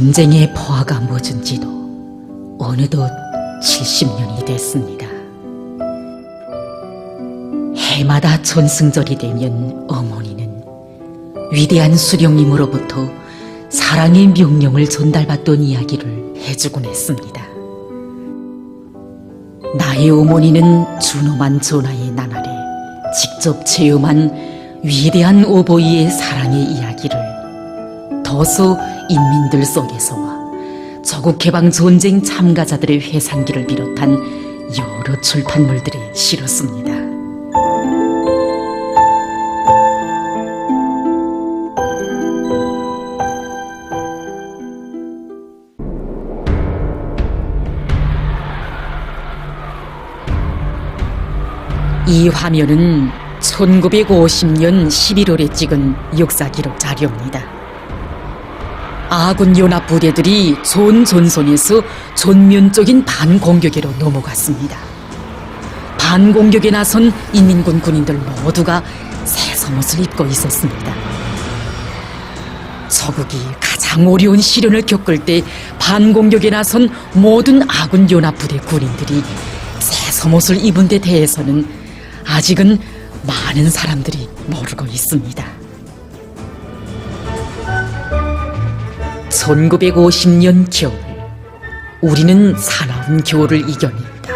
전쟁의 포화가 멎은 지도 어느덧 70년이 됐습니다. 해마다 전승절이 되면 어머니는 위대한 수령님으로부터 사랑의 명령을 전달받던 이야기를 해주곤 했습니다. 나의 어머니는 준엄한 전하의 나날에 직접 체험한 위대한 오보이의 사랑의 이야기를 더소 인민들 속에서와 조국해방 전쟁 참가자들의 회상기를 비롯한 여러 출판물들에 실었습니다. 이 화면은 1950년 11월에 찍은 역사기록 자료입니다. 아군 연합 부대들이 전선에서 전면적인 반공격으로 넘어갔습니다. 반공격에 나선 인민군 군인들 모두가 새 속옷을 입고 있었습니다. 조국이 가장 어려운 시련을 겪을 때 반공격에 나선 모든 아군 연합 부대 군인들이 새 속옷을 입은 데 대해서는 아직은 많은 사람들이 모르고 있습니다. 1950년 겨울, 우리는 사나운 겨울을 이겨냅니다.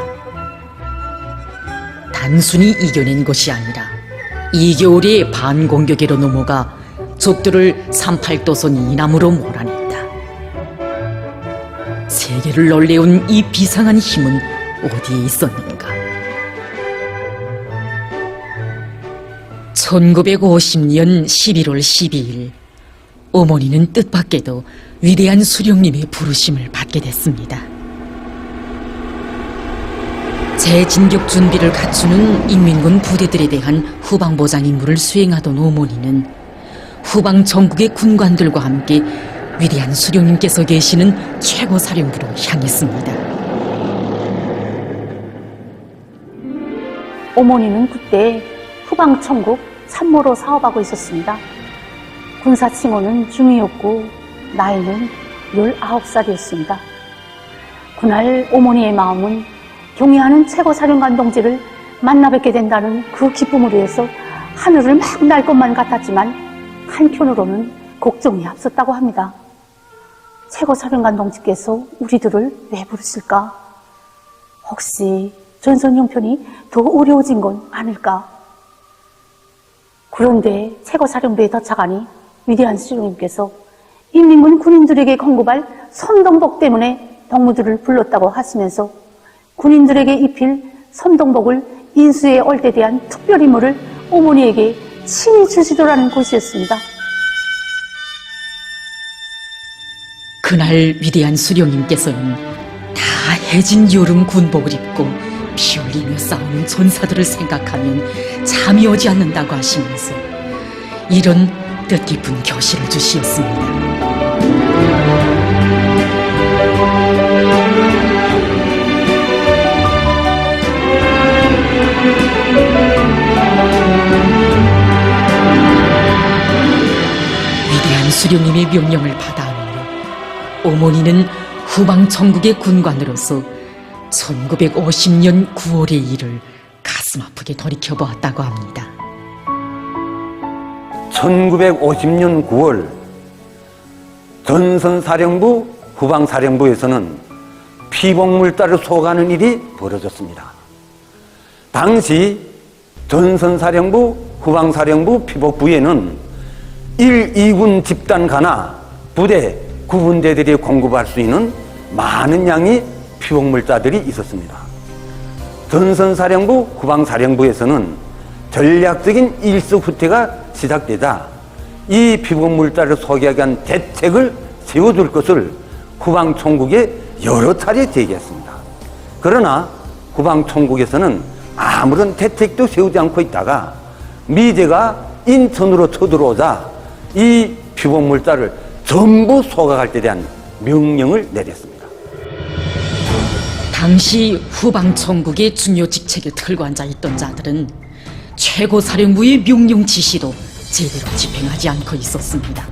단순히 이겨낸 것이 아니라 이 겨울에 반공격으로 넘어가 적들을 38도선 이남으로 몰아냈다. 세계를 놀래운 이 비상한 힘은 어디에 있었는가? 1950년 11월 12일, 어머니는 뜻밖에도 위대한 수령님의 부르심을 받게 됐습니다. 재진격 준비를 갖추는 인민군 부대들에 대한 후방보장 임무를 수행하던 어머니는 후방 전국의 군관들과 함께 위대한 수령님께서 계시는 최고사령부로 향했습니다. 어머니는 그때 후방 천국 참모로 사업하고 있었습니다. 군사 칭호는 중위였고 나이는 19살이었습니다. 그날 어머니의 마음은 경애하는 최고사령관 동지를 만나 뵙게 된다는 그 기쁨으로 해서 하늘을 막 날 것만 같았지만 한편으로는 걱정이 앞섰다고 합니다. 최고사령관 동지께서 우리들을 왜 부르실까? 혹시 전선 형편이 더 어려워진 건 아닐까? 그런데 최고사령부에 도착하니 위대한 수령님께서 인민군 군인들에게 공급할 선동복 때문에 동무들을 불렀다고 하시면서 군인들에게 입힐 선동복을 인수에 올 때 대한 특별 임무를 어머니에게 친히 주시더라는 것이었습니다. 그날 위대한 수령님께서는 다 해진 여름 군복을 입고 피 흘리며 싸우는 전사들을 생각하면 잠이 오지 않는다고 하시면서 이런 뜻깊은 교시를 주시었습니다. 위대한 수령님의 명령을 받아하며 어머니는 후방 천국의 군관으로서 1950년 9월의 일을 가슴 아프게 돌이켜보았다고 합니다. 1950년 9월 전선사령부, 후방사령부에서는 피복물자를 쏘가는 일이 벌어졌습니다. 당시 전선사령부, 후방사령부 피복부에는 1, 2군 집단 가나 부대, 구분대들이 공급할 수 있는 많은 양의 피복물자들이 있었습니다. 전선사령부, 후방사령부에서는 전략적인 일수 후퇴가 시작되자 이 피복물자를 소개하기 위한 대책을 세워줄 것을 후방총국에 여러 차례 제기했습니다. 그러나 후방총국에서는 아무런 대책도 세우지 않고 있다가 미제가 인천으로 쳐들어오자 이 피복물자를 전부 소각할 때 대한 명령을 내렸습니다. 당시 후방총국의 중요 직책에 들고 앉아있던 자들은 최고사령부의 명령 지시도 제대로 집행하지 않고 있었습니다.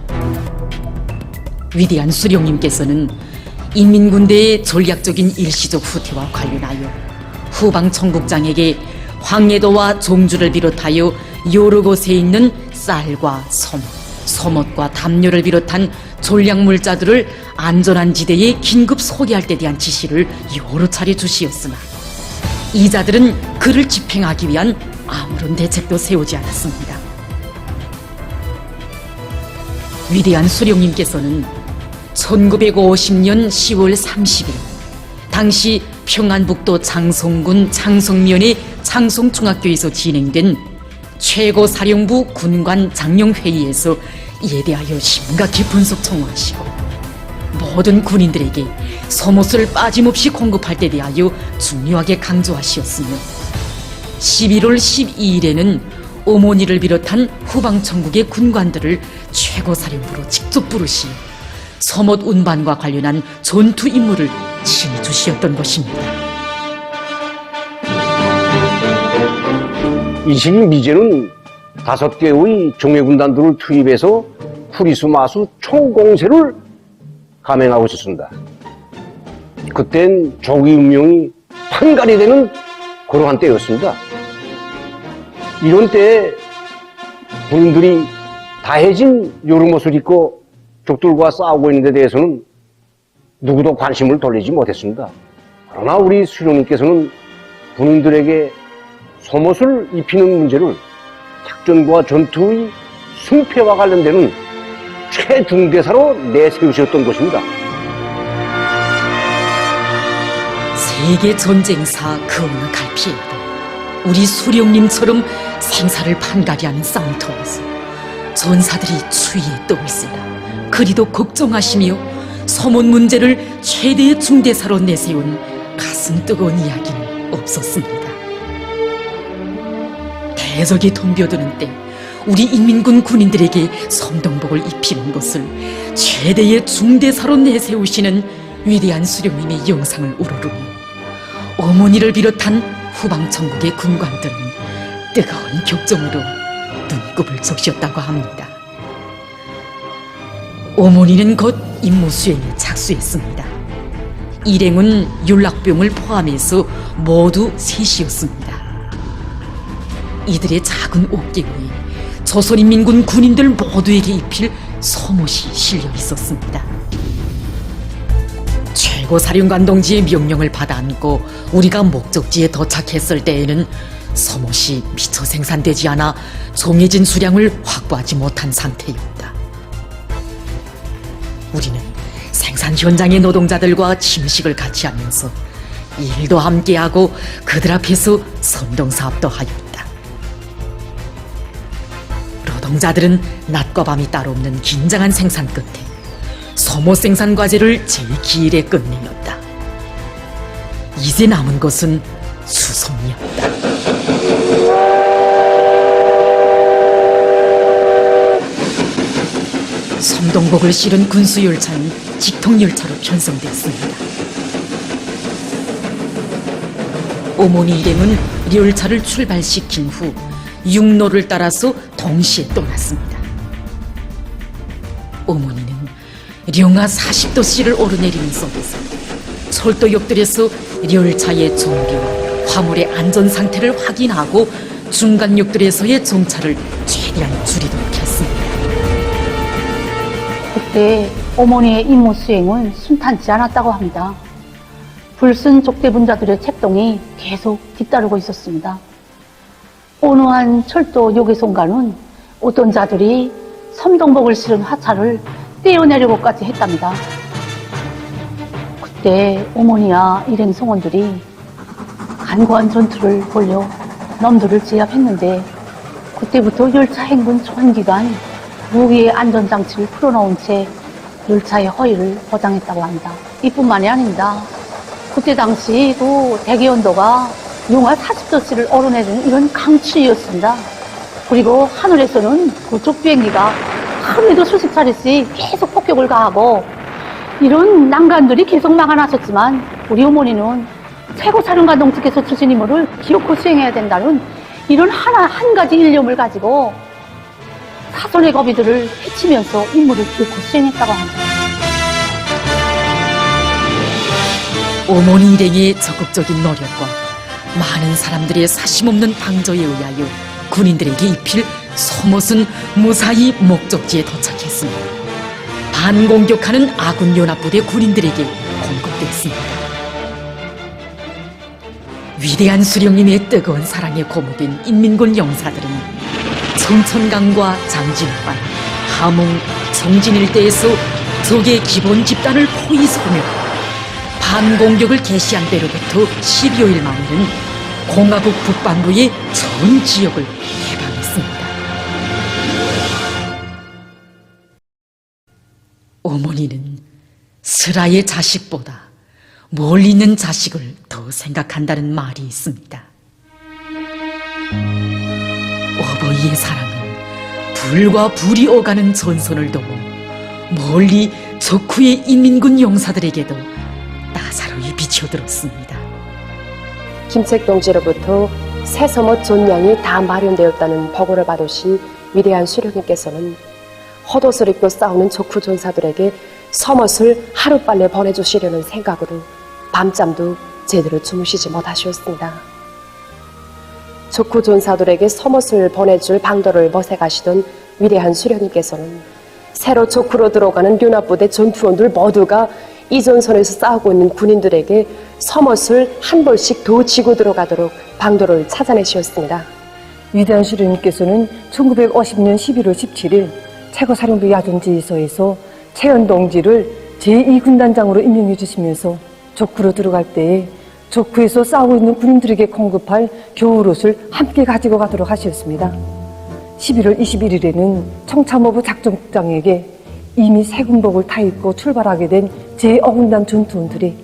위대한 수령님께서는 인민군대의 전략적인 일시적 후퇴와 관련하여 후방 청국장에게 황해도와 종주를 비롯하여 여러 곳에 있는 쌀과 소못과 담요를 비롯한 전략물자들을 안전한 지대에 긴급 소개할 때 대한 지시를 여러 차례 주시었으나 이 자들은 그를 집행하기 위한 아무런 대책도 세우지 않았습니다. 위대한 수령님께서는 1950년 10월 30일 당시 평안북도 장송군 장송면의 장송중학교에서 진행된 최고사령부 군관 장령회의에서 이에 대하여 심각히 분석 청구하시고 모든 군인들에게 소못을 빠짐없이 공급할 때 대하여 중요하게 강조하시었으며 11월 12일에는 어머니를 비롯한 후방천국의 군관들을 최고사령부로 직접 부르시 소못 운반과 관련한 전투 임무를 친히 주시었던 것입니다. 이 시기 미제는 5개의 종해군단들을 투입해서 후리수 마수 총공세를 감행하고 있었습니다. 그땐 조기 운명이 판갈이 되는 그러한 때였습니다. 이런 때에 군인들이 다해진 요르못을 입고 적들과 싸우고 있는 데 대해서는 누구도 관심을 돌리지 못했습니다. 그러나 우리 수령님께서는 군인들에게 소못을 입히는 문제를 작전과 전투의 승패와 관련되는 최중대사로 내세우셨던 것입니다. 세계 전쟁사 그 어느 갈피에도 우리 수령님처럼 생사를 판가리 하는 싸움터에서 전사들이 추위에 떠있으나 그리도 걱정하시며 소못 문제를 최대의 중대사로 내세운 가슴 뜨거운 이야기는 없었습니다. 대적이 덤벼드는 때 우리 인민군 군인들에게 섬동복을 입히는 것을 최대의 중대사로 내세우시는 위대한 수령님의 영상을 우러르니 어머니를 비롯한 후방천국의 군관들은 뜨거운 격정으로 눈곱을 적셨다고 합니다. 어머니는 곧 임무 수행에 착수했습니다. 일행은 윤락병을 포함해서 모두 셋이었습니다. 이들의 작은 어깨 위에 조선인민군 군인들 모두에게 입힐 소못이 실려 있었습니다. 최고사령관 동지의 명령을 받아 안고 우리가 목적지에 도착했을 때에는 소못이 미처 생산되지 않아 정해진 수량을 확보하지 못한 상태였다. 우리는 생산 현장의 노동자들과 침식을 같이 하면서 일도 함께하고 그들 앞에서 선동사업도 하였다. 노동자들은 낮과 밤이 따로 없는 긴장한 생산 끝에 소못 생산 과제를 제2일에 끝내었다. 이제 남은 것은 수송이었다. 섬동복을 실은 군수열차는 직통열차로 편성됐습니다. 어머니 일행은 열차를 출발시킨 후 육로를 따라서 동시에 떠났습니다. 어머니는 령하 40도씨를 오르내리는 속에서 철도역들에서 열차의 정비와 화물의 안전 상태를 확인하고 중간역들에서의 정차를 최대한 줄이도록 했습니다. 그때 어머니의 임무 수행은 순탄치 않았다고 합니다. 불순 족대분자들의 책동이 계속 뒤따르고 있었습니다. 어느 한 철도 요괴송가는 어떤 자들이 섬동복을 실은 화차를 떼어내려고까지 했답니다. 그때 어머니와 일행 성원들이 간고한 전투를 벌여 놈들을 제압했는데 그때부터 열차 행군 전기간 무기의 안전장치를 풀어놓은 채 열차의 허위를 보장했다고 합니다. 이뿐만이 아닙니다. 그때 당시 그 대기온도가 영하 40도씨를 오르내리는 이런 강추위였습니다. 그리고 하늘에서는 그쪽 비행기가 하루에도 수십 차례씩 계속 폭격을 가하고 이런 난간들이 계속 막아나셨지만 우리 어머니는 최고사령관 동지께서 주신 임무를 기어코 수행해야 된다는 이런 한 가지 일념을 가지고 사선의 거비들을 해치면서 임무를 기어코 수행했다고 합니다. 어머니 일행의 적극적인 노력과 많은 사람들의 사심없는 방조에 의하여 군인들에게 입힐 소못은 무사히 목적지에 도착했습니다. 반공격하는 아군 연합부대 군인들에게 공급됐습니다. 위대한 수령님의 뜨거운 사랑에 고무된 인민군 용사들은 청천강과 장진반, 함흥, 청진 일대에서 적의 기본 집단을 포위 소멸, 반공격을 개시한 때로부터 12여일 만에는 공화국 북반부의 전 지역을 해방했습니다. 어머니는 슬아의 자식보다 멀리 있는 자식을 더 생각한다는 말이 있습니다. 어버이의 사랑은 불과 불이 오가는 전선을 넘어 멀리 적후의 인민군 용사들에게도 나사로이 비춰들었습니다. 김책 동지로부터 새서못 존량이 다 마련되었다는 보고를 받으신 위대한 수령님께서는 헛옷을 입고 싸우는 적후 전사들에게 서못을 하루빨리 보내주시려는 생각으로 밤잠도 제대로 주무시지 못하셨습니다. 적후 전사들에게 서못을 보내줄 방도를 모색하시던 위대한 수령님께서는 새로 적후로 들어가는 연합부대 전투원들 모두가 이 전선에서 싸우고 있는 군인들에게 서못을 한 벌씩 더 지고 들어가도록 방도를 찾아내셨습니다. 위대한 수령님께서는 1950년 11월 17일 최고사령부 야전지휘소에서 최연 동지를 제2군단장으로 임명해 주시면서 적후로 들어갈 때에 적후에서 싸우고 있는 군인들에게 공급할 겨울옷을 함께 가지고 가도록 하셨습니다. 11월 21일에는 청참호부 작전국장에게 이미 새 군복을 타 입고 출발하게 된 제5군단 전투원들이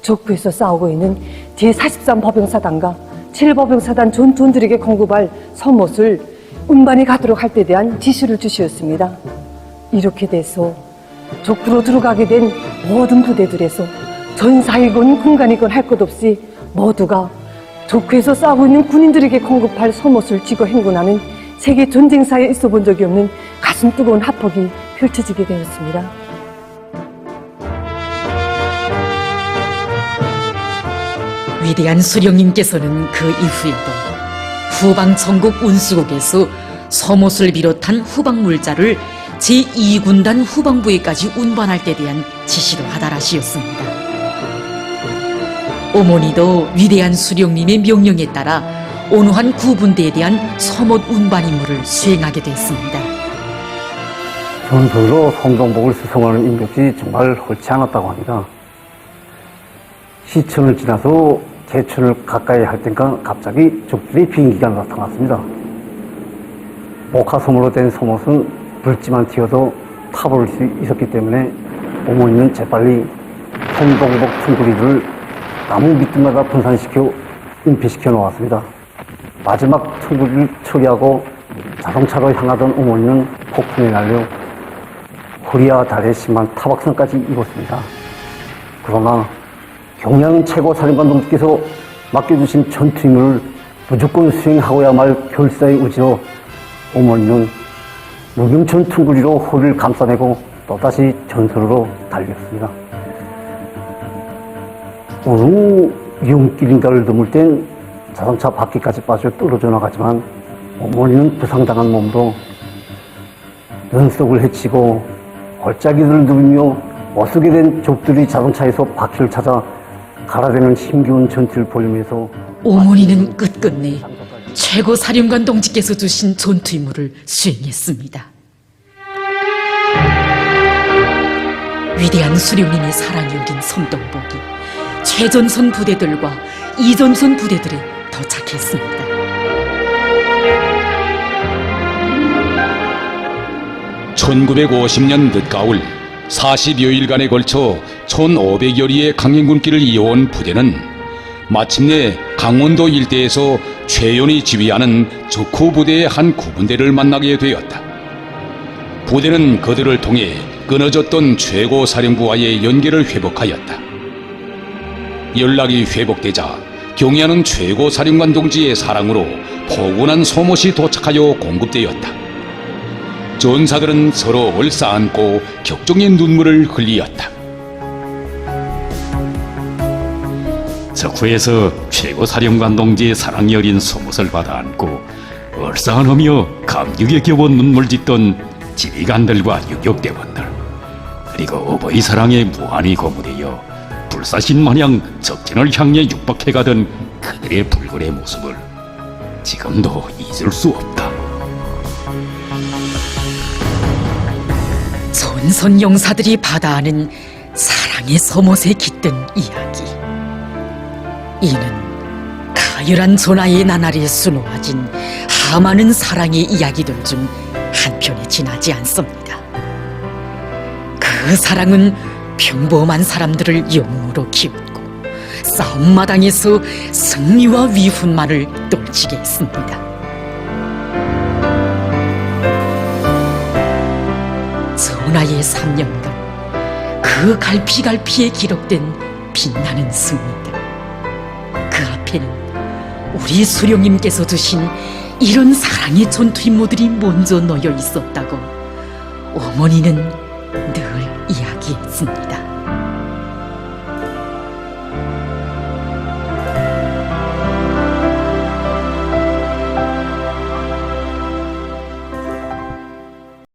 적후에서 싸우고 있는 제43법영사단과 7법영사단 전투원들에게 공급할 서못을 운반히 가도록 할 때 대한 지시를 주셨습니다. 이렇게 돼서 적후로 들어가게 된 모든 부대들에서 전사이건 군관이건 할 것 없이 모두가 적후에서 싸우고 있는 군인들에게 공급할 서못을 쥐고 행군하는 세계 전쟁사에 있어 본 적이 없는 가슴 뜨거운 합폭이 펼쳐지게 되었습니다. 위대한 수령님께서는 그 이후에도 후방 전국 운수국에서 서못을 비롯한 후방 물자를 제2군단 후방부에까지 운반할 때 대한 지시도 하달하시었습니다. 어머니도 위대한 수령님의 명령에 따라 온화한 구분대에 대한 서못 운반 임무를 수행하게 됐습니다. 전설로 성동복을 수송하는 인격이 정말 옳지 않았다고 합니다. 시천을 지나서 개천을 가까이 할 때가 갑자기 적들의 비행기가 나타났습니다. 목화솜으로 된 소못은 불지만 튀어도 타버릴 수 있었기 때문에 어머니는 재빨리 성동복 퉁구리를 나무 밑들마다 분산시켜 은폐시켜 놓았습니다. 마지막 퉁구리를 처리하고 자동차로 향하던 어머니는 폭풍에 날려 허리와 다리에 심한 타박상까지 입었습니다. 그러나 경량 최고사령관 동지께서 맡겨주신 전투 임무를 무조건 수행하고야 말 결사의 의지로 어머니는 무경천 퉁구리로 허리를 감싸내고 또다시 전선으로 달렸습니다. 어느 위험길인가를 넘을 땐 자동차 바퀴까지 빠져 떨어져 나가지만 어머니는 부상당한 몸도 눈속을 헤치고 골짜기를 누비며 어수게 된 족들이 자동차에서 바퀴를 찾아 갈아대는 힘겨운 전투를 벌이면서 어머니는 끝끝내 최고 사령관 동지께서 주신 전투 임무를 수행했습니다. 위대한 수령님의 사랑이 어린 성동복이 최전선 부대들과 이전선 부대들에 도착했습니다. (1950년) 늦가을 40여일간에 걸쳐 1500여리의 강행군길을 이어온 부대는 마침내 강원도 일대에서 최연이 지휘하는 적후 부대의 한 구분대를 만나게 되었다. 부대는 그들을 통해 끊어졌던 최고사령부와의 연계를 회복하였다. 연락이 회복되자 경의하는 최고사령관 동지의 사랑으로 포근한 소못이 도착하여 공급되었다. 전사들은 서로 얼싸안고 격정의 눈물을 흘리었다. 적후에서 최고 사령관 동지의 사랑이 어린 속옷을 받아 안고 얼싸안으며 감격에 겨워 눈물 짓던 지휘관들과 유격대원들, 그리고 어버이 사랑에 무한히 고무되어 불사신 마냥 적진을 향해 육박해가던 그들의 불굴의 모습을 지금도 잊을 수 없다. 전선 용사들이 받아하는 사랑의 서못에 깃든 이야기. 이는 가열한 전하의 나날이 수놓아진 하많은 사랑의 이야기들 중 한 편에 지나지 않습니다. 그 사랑은 평범한 사람들을 영웅으로 키웠고 싸움마당에서 승리와 위훈만을 떨치게 했습니다. 전하의 3년간 그 갈피갈피에 기록된 빛나는 승리들, 그 앞에는 우리 수령님께서 두신 이런 사랑의 전투 임무들이 먼저 놓여 있었다고 어머니는 늘 이야기했습니다.